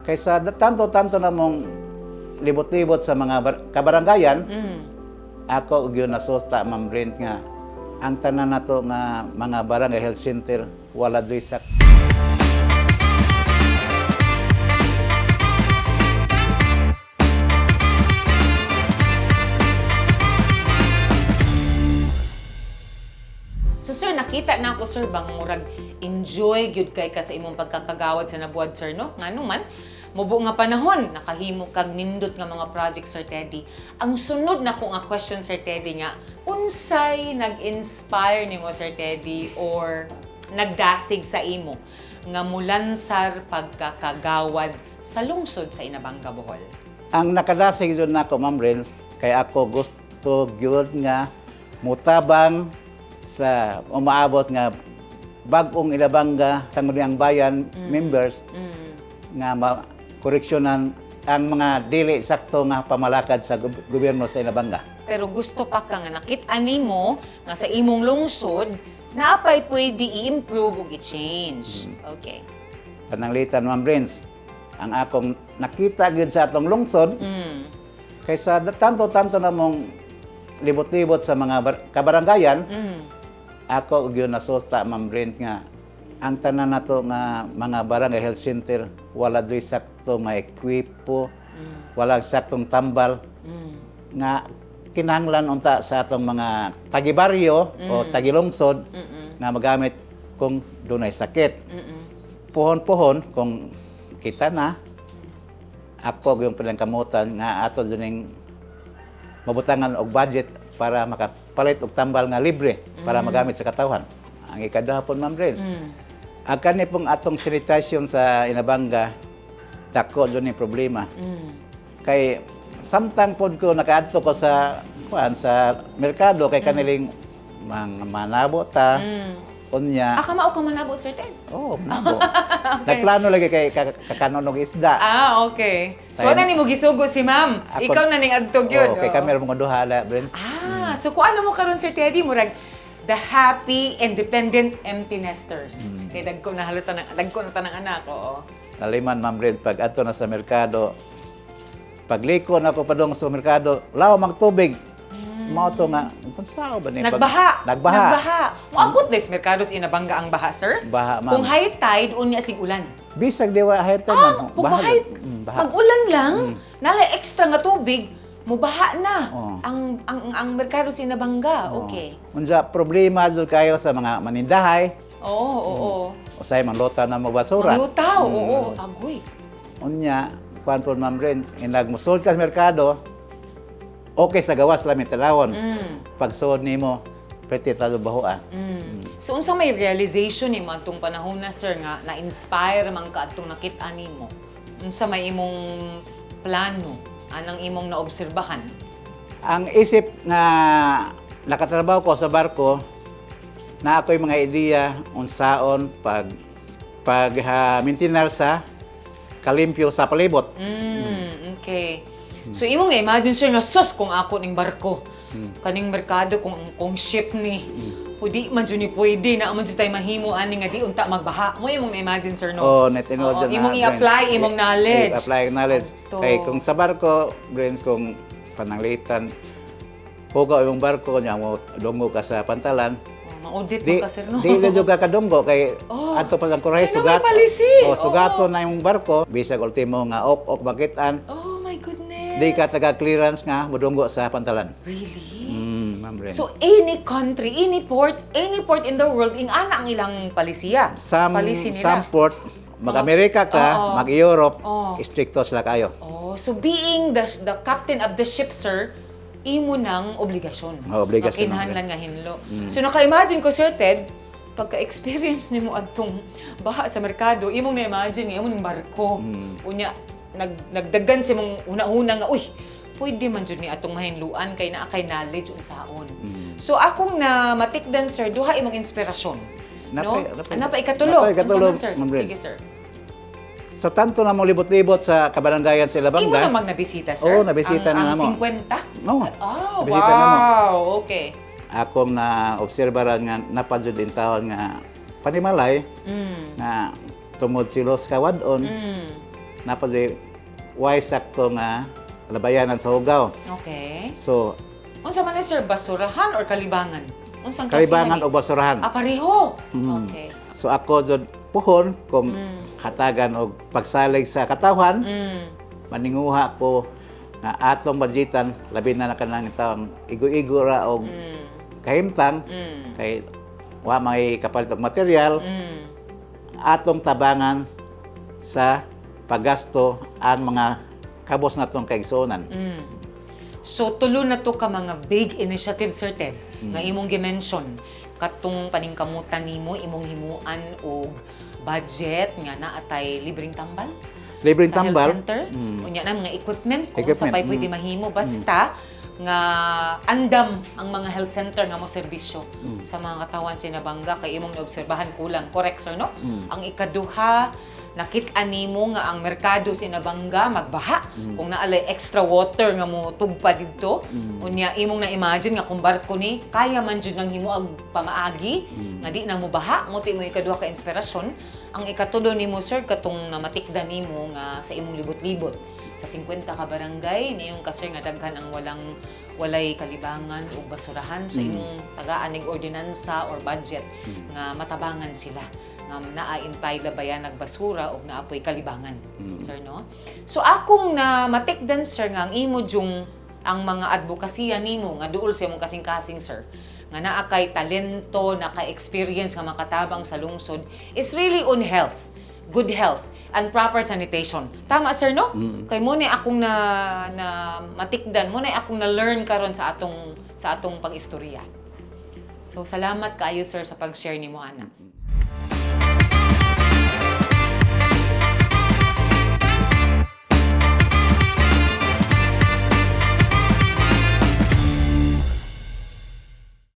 Kaysa tanto-tanto na mong libot-libot sa mga kabaranggayan, ako gyud nasusta, Ma'am Brent, nga ang tanan nato nga mga barangay health center wala doy sak. So sir, nakita na ako sir bang murag enjoy gyud kay ka sa imong pagkakagawad sa nabuad sir, no? Ngano man mubo nga panahon nakahimo kag nindot nga mga project Sir Teddy. Ang sunod na ko nga question Sir Teddy nga, unsay nag-inspire nimo Sir Teddy or nagdasig sa imo nga mulansar pagkakagawad sa lungsod sa Inabanga, Bohol? Ang nakadasig jud nako, Ma'am Brent, kay ako gusto gyud nga mutabang sa umaabot nga bag-ong Inabanga Sangguniang Bayan members nga koreksyonan ang mga dili sakto nga pamalakad sa gobyerno sa Inabanga. Pero gusto pa ka nga nakit-an nimo nga sa imong lungsod na apay pwede i-improve ug i-change. Okay. Pananglitan, Ma'am Brent, ang akong nakita gyud sa atong lungsod kaysa tanto-tanto na mong libot-libot sa mga kabaranggayan, ako gyud nasusta, Ma'am Brent, nga ang tanan nato nga mga barangay health center wala doy sakto nga ekwipo, wala saktong tambal nga kinahanglan unta sa atong mga tagibaryo o tagilungsod nga magamit kung dunay sakit. Puhon-puhon kung kita na ako yung pinangkamutan nga ato dining mabutangan og budget para makapalit og tambal nga libre para magamit sa katawhan. Ang ikadahapon, Ma'am Brent, ang kani pong atong sanitation sa Inabanga, dako dyan yung problema. Kay samtang pod ko nakaadto ko sa merkado kay kaniling manabo ta, unya. Aka mao ka manabot Sir Ted? Oh, manabo. Nagplano lagi kay kakanon og isda. Okay. So ano nimo gisugo si Ma'am? Ikaw na ning adto gyud. Kay kami mga duha la, Brent. So kung ano mo karon Sir Teddy, murag the happy, independent empty nesters. Kay dagko na tanang anak, oo. Naliman, Ma'am Brent, pag ato na sa merkado, pagliko na ako padong sa merkado, law magtubig. Mao to nga, kung sao ba ni Nagbaha. Moabot des merkado sa Inabanga ang baha, sir? Baha, Ma'am. Kung high tide unya sig ulan. Bisag diwa high tide, Ma'am. Kung mag-ulan lang, nalay extra nga tubig, mubaha na ang merkado sa Inabanga. Okay. Unsa problema jud kayo sa mga manindahay. Oo. Usay man lota na mo basura. Lutaw, oo. Agoy. Unya, kuan po, Ma'am Brent, inagmusod ka sa merkado, okay sa gawas lang talawon. Pag suod nimo, pwede talo bahoa. So unsa may realization ni atong panahon na sir nga na-inspire man ka atong nakit-an nimo? Unsa may imong plano? Anang imong naobserbahan? Ang isip nga nakatrabaho ko sa barko, na ako'y mga ideya unsaon pag-maintinar sa kalimpyo sa palibot. Okay. So imong na-imagine sir nga sus kung ako ning barko, kaning merkado kung ship ni, di man jud ni pwede na man jud tay mahimo ani nga di unta magbaha. Mo imong na-imagine sir no? Oh, netinood na. Imong i-apply imong knowledge. I-apply knowledge. Kay kung sa barko, Brent, kung pananglitan, hugaw imong barko nya mo dungo ka sa pantalan. Maudit mo ka sir no? Di jud ka kadunggo kay adto pa ang kuray sugat. Sugato na yung barko, bisag ultimo nga ok bakitan. Oh my goodness. Di ka taga-clearance nga modunggo sa pantalan. Really? Ma'am Brent. So any country, any port in the world, ang ilang palisiya. Policy nila. Some port, mag-Amerika ka, mag-Europe, stricto sila kayo. So being the captain of the ship, sir, imo nang obligasyon. Obligasyon. Kinahanglan nga hinlo. So naka-imagine ko, Sir Ted, pagka-experience nimo adtong baha sa merkado, imong na-imagine imong barko. Unya nagdagan si mong una-una nga, uy, pwede man jud ni atong mahinluan kay naa kay knowledge unsaon. So akong na matikdan sir, duha imong inspirasyon. No? Napay ikatulo. Unsa man sir? Sige sir. Sa tanto na mo libot-libot sa kabaranggayan sa Ilabanga. Imo namang nabisita sir? Oo, nabisita na mo. Ang 50? Oo. Oh, Nabisita na mo. wow. Okay. Akong na-obserbaran nga napadjud din taon nga panimalay na tumod silos kawadon. napadi wise sakto nga labayanan sa Hugaw. Okay. So, Unsa man ni sir, basurahan or kalibangan? Unsang kalibangan klase o basurahan. Ah, pareho. Mm. Okay. So ako jud puhon kung hatagan og pagsalig sa katawhan, Mm. maninguha ko nga atong budgetan labi na kanang taong igo-igo ra og Mm. kahimtang Mm. kay wa may kapalit og material, Mm. atong tabangan sa paggasto ang mga kabos natong kaigsuonan. Mm. So tulo na to ka mga big initiative sir Ted nga imong gi-mention katong paningkamutan nimo imong himuan og budget nga naatay libreng tambal Libreng sa tambal. health center. Mm. Unya na mga equipment kung Equipment, sa pay pwede mahimo basta nga andam ang mga health center nga mo serbisyo sa mga katawan sinabangga kay imong naobserbahan kulang. Correct sir no? Ang ikaduha nakit-an nimo nga ang merkado sinabangga magbaha kung naalay extra water nga mo tugpa didto unya imong na-imagine nga kung barko ni kaya man jud nang himo ag pamaagi nga di na mo baha mo ti mo ikaduha ka inspirasyon. Ang ikatulo nimo sir katong namatikdan nimo nga sa imong libot-libot sa 50 ka barangay niyong ka sir nga daghan ang walay kalibangan o basurahan sa imong tagaan ning ordinansa or budget nga matabangan sila nga naaintay labayan nagbasura o naapoy kalibangan sir no. So akong na matikdan sir nga ang imo jung ang mga advokasya nimo nga duol sa imong kasing-kasing sir nga naa kay talento, naka-experience nga makatabang sa lungsod is really on health, good health and proper sanitation. Tama sir no? Kay mo na akong na matikdan, mo na akong na learn karon sa atong pag-istorya. So salamat kaayo sir sa pag-share nimo ana.